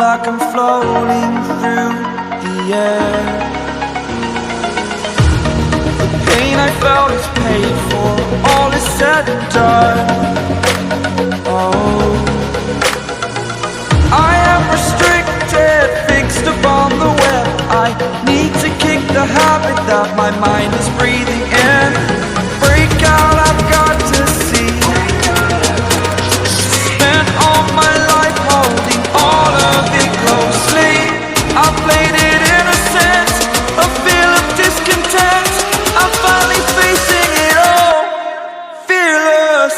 like I'm floating through the air. The pain I felt is paid for, all is said and done. Oh, I am restricted, fixed upon the web. I need to kick the habit that my mind is breathing in. Break out, I've got to see. Spent all my life holding all of it closely. I played it innocent, a feel of discontent. I'm finally facing it all, fearless.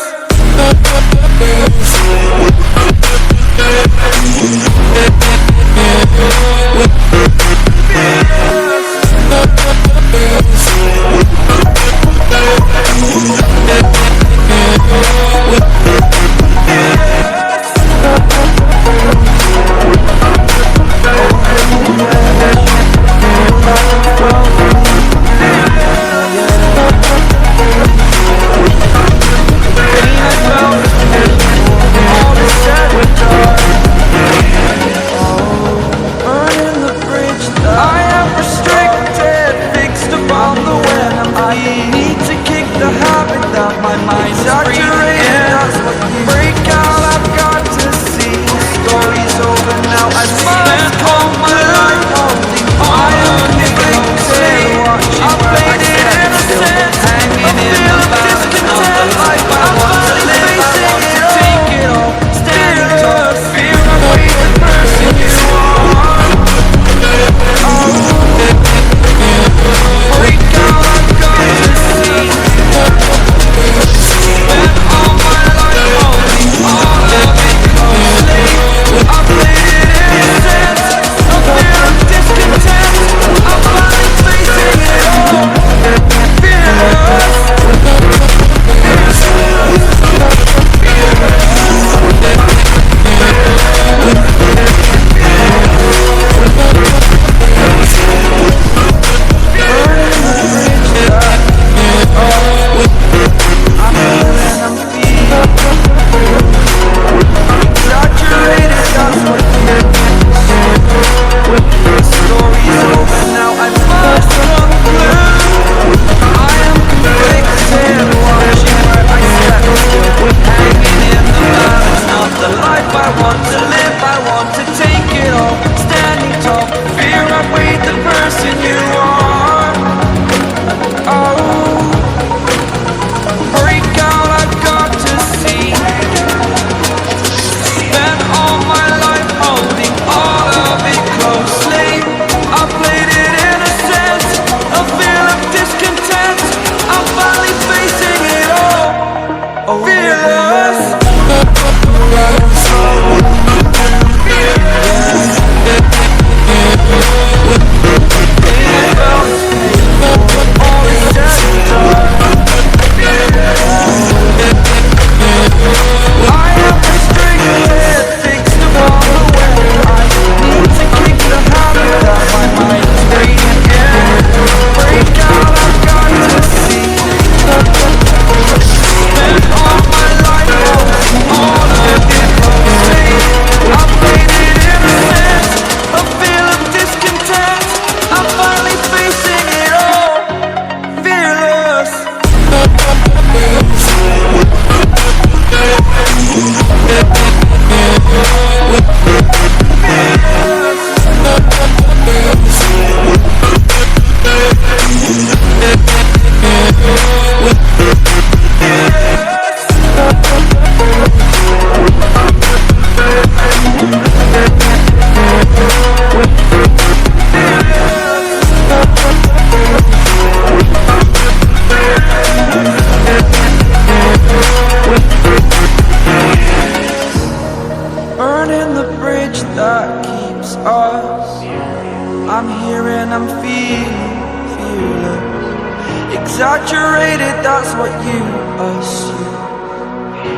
Exaggerated, that's what you assume.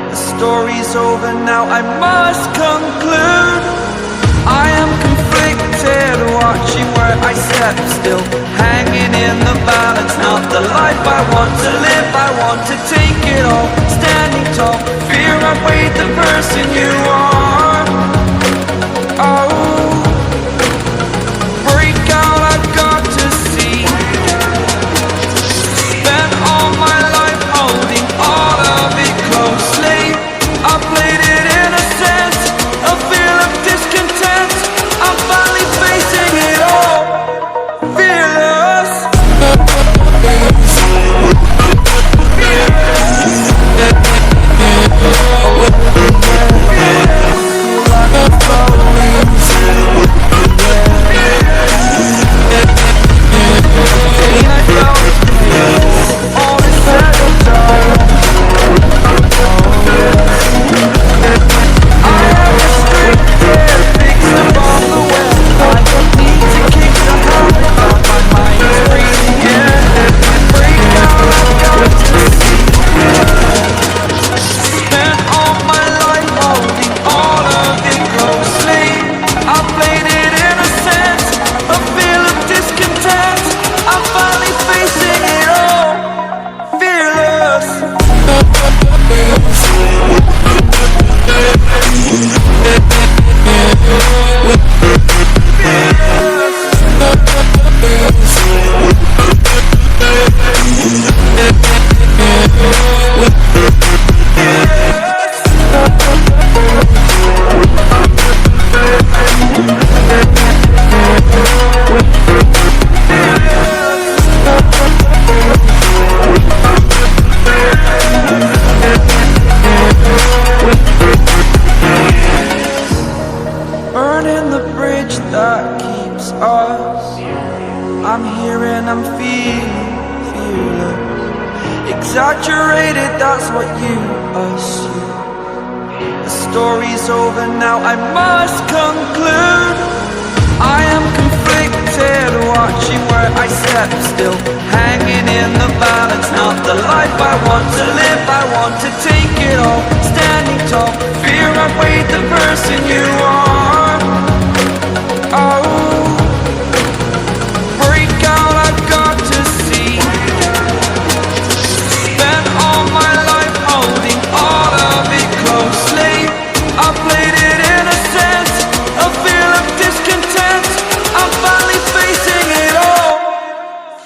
The story's over now, I must conclude. I am conflicted, watching where I step still, hanging in the balance. Not the life I want to live, I want to take it all. Standing tall, fear outweighed the person you are. Oh, I'm here and I'm feeling fearless. Exaggerated, that's what you assume. The story's over now, I must conclude. I am conflicted, watching where I step still, hanging in the balance. Not the life I want to live, I want to take it all. Standing tall, fear I've weighed the person you are. Oh, break out, I've got to see. Spent all my life holding all of it closely. I played it innocent, a feel of discontent. I'm finally facing it all,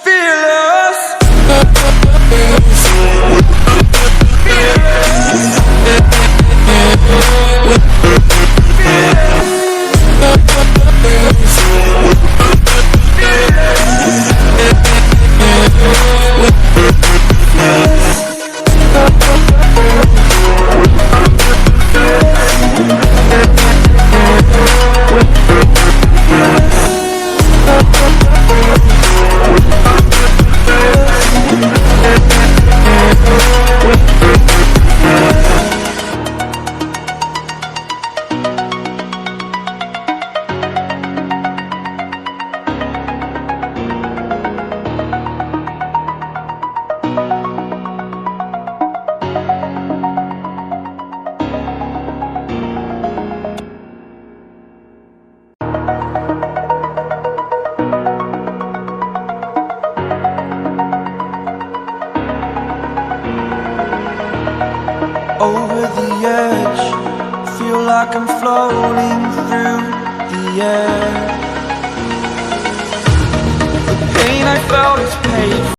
fearless. Over the edge, feel like I'm floating through the air. The pain I felt is paid